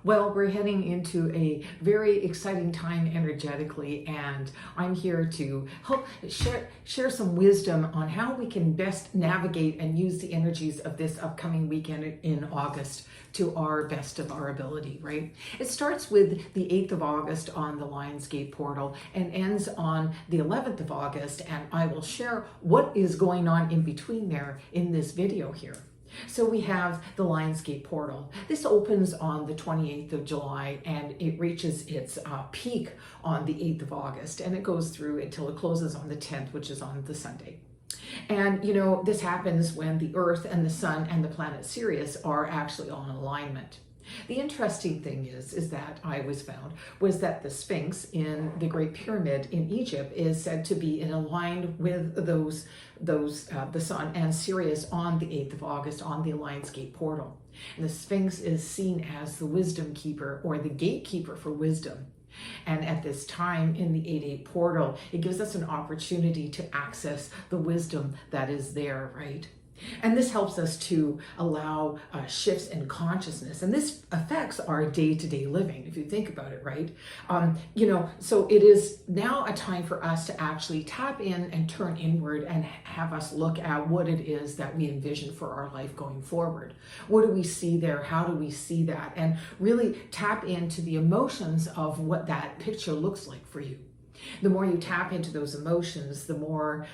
Well, we're heading into a very exciting time energetically, and I'm here to help share some wisdom on how we can best navigate and use the energies of this upcoming weekend in August to our best of our ability, right? It starts with the 8th of August on the Lionsgate portal and ends on the 11th of August, and I will share what is going on in between there in this video here. So we have the Lionsgate portal. This opens on the 28th of July and it reaches its peak on the 8th of August, and it goes through until it closes on the 10th, which is on the Sunday. And you know, this happens when the Earth and the Sun and the planet Sirius are actually on alignment. The interesting thing is that I was that the Sphinx in the Great Pyramid in Egypt is said to be aligned with the Sun and Sirius on the 8th of August on the Lionsgate portal. And the Sphinx is seen as the wisdom keeper or the gatekeeper for wisdom. And at this time in the 8/8 portal, it gives us an opportunity to access the wisdom that is there, right? And this helps us to allow shifts in consciousness. And this affects our day-to-day living, if you think about it, right? So it is now a time for us to actually tap in and turn inward and have us look at what it is that we envision for our life going forward. What do we see there? How do we see that? And really tap into the emotions of what that picture looks like for you. The more you tap into those emotions, the more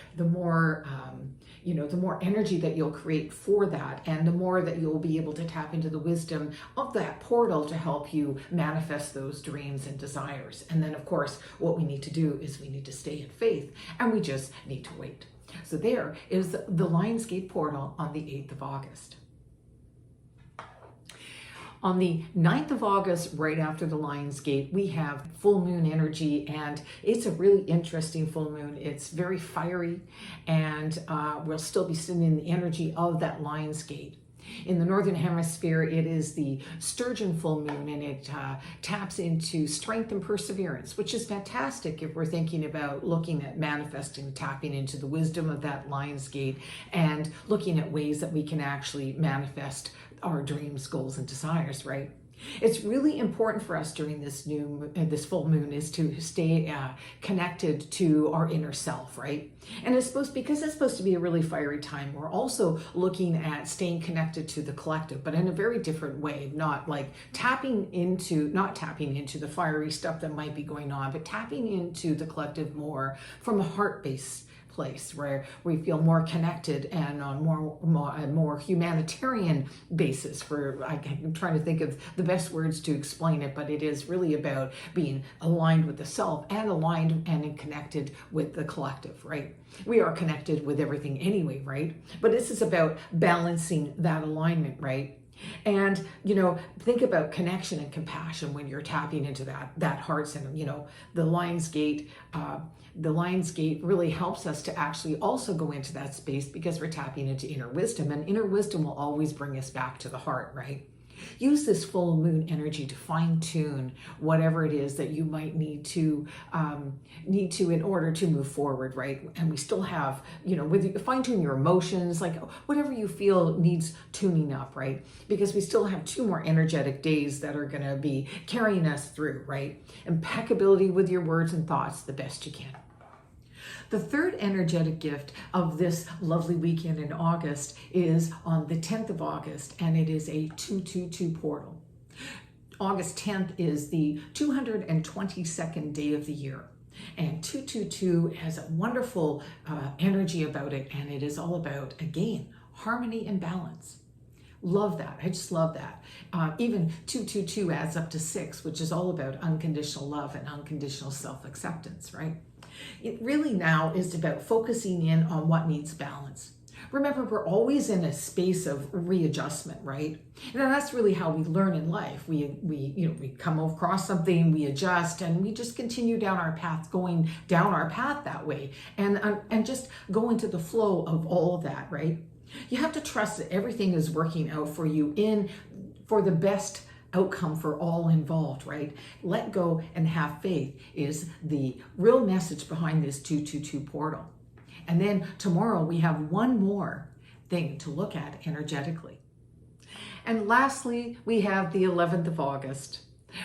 energy that you'll create for that, and the more that you'll be able to tap into the wisdom of that portal to help you manifest those dreams and desires. And then, of course, what we need to do is we need to stay in faith, and we just need to wait. So there is the Lionsgate portal on the 8th of August. On the 9th of August, right after the Lionsgate, we have full moon energy, and it's a really interesting full moon. It's very fiery, and we'll still be sitting in the energy of that Lionsgate. In the Northern Hemisphere, it is the Sturgeon full moon, and it taps into strength and perseverance, which is fantastic if we're thinking about looking at manifesting, tapping into the wisdom of that Lionsgate, and looking at ways that we can actually manifest our dreams, goals, and desires, right? It's really important for us during this full moon is to stay connected to our inner self, right? And because it's supposed to be a really fiery time, we're also looking at staying connected to the collective, but in a very different way, not tapping into the fiery stuff that might be going on, but tapping into the collective more from a heart-based place where we feel more connected and on a more humanitarian basis. I'm trying to think of the best words to explain it, but it is really about being aligned with the self and aligned and connected with the collective, right? We are connected with everything anyway, right? But this is about balancing that alignment, right? And, think about connection and compassion when you're tapping into that heart center. The Lionsgate really helps us to actually also go into that space because we're tapping into inner wisdom, and inner wisdom will always bring us back to the heart, right? Use this full moon energy to fine tune whatever it is that you might need to in order to move forward, right? And we still have, with fine tune your emotions, like whatever you feel needs tuning up, right? Because we still have 2 more energetic days that are going to be carrying us through, right? Impeccability with your words and thoughts the best you can. The third energetic gift of this lovely weekend in August is on the 10th of August, and it is a 222 portal. August 10th is the 222nd day of the year, and 222 has a wonderful energy about it, and it is all about, again, harmony and balance. Love that. I just love that. Even 222 adds up to 6, which is all about unconditional love and unconditional self-acceptance, right? It really now is about focusing in on what needs balance. Remember, we're always in a space of readjustment, right? And that's really how we learn in life. We come across something, we adjust, and we just continue down our path, going down our path that way, and just go into the flow of all of that, right? You have to trust that everything is working out for you for the best outcome for all involved, right? Let go and have faith is the real message behind this 222 portal. And then tomorrow we have one more thing to look at energetically. And lastly, we have the 11th of August.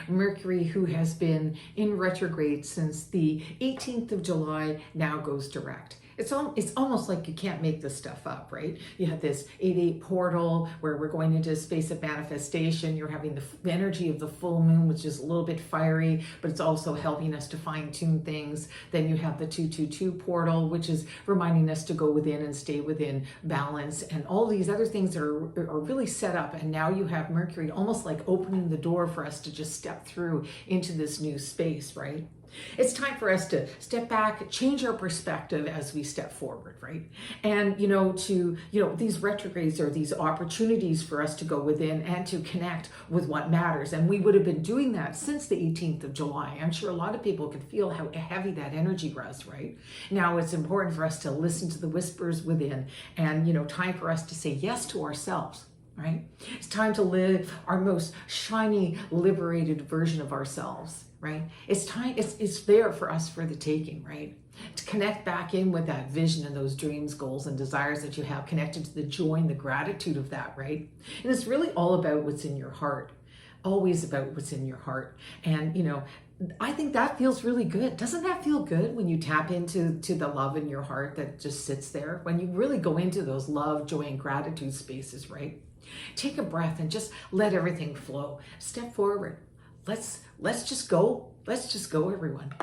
Mercury, who has been in retrograde since the 18th of July, now goes direct. It's almost like you can't make this stuff up, right? You have this 8-8 portal where we're going into a space of manifestation. You're having the energy of the full moon, which is a little bit fiery, but it's also helping us to fine tune things. Then you have the 222 portal, which is reminding us to go within and stay within balance. And all these other things are really set up. And now you have Mercury almost like opening the door for us to just step through into this new space, right? It's time for us to step back, change our perspective as we step forward, right? And, these retrogrades are these opportunities for us to go within and to connect with what matters. And we would have been doing that since the 18th of July. I'm sure a lot of people could feel how heavy that energy was, right? Now it's important for us to listen to the whispers within and, time for us to say yes to ourselves. Right? It's time to live our most shiny, liberated version of ourselves, right? It's time, it's there for us for the taking, right? To connect back in with that vision and those dreams, goals, and desires that you have, connected to the joy and the gratitude of that, right? And it's really all about what's in your heart, always about what's in your heart. And, I think that feels really good. Doesn't that feel good when you tap into the love in your heart that just sits there? When you really go into those love, joy, and gratitude spaces, right? Take a breath and just let everything flow. Step forward. Let's just go. Let's just go, everyone.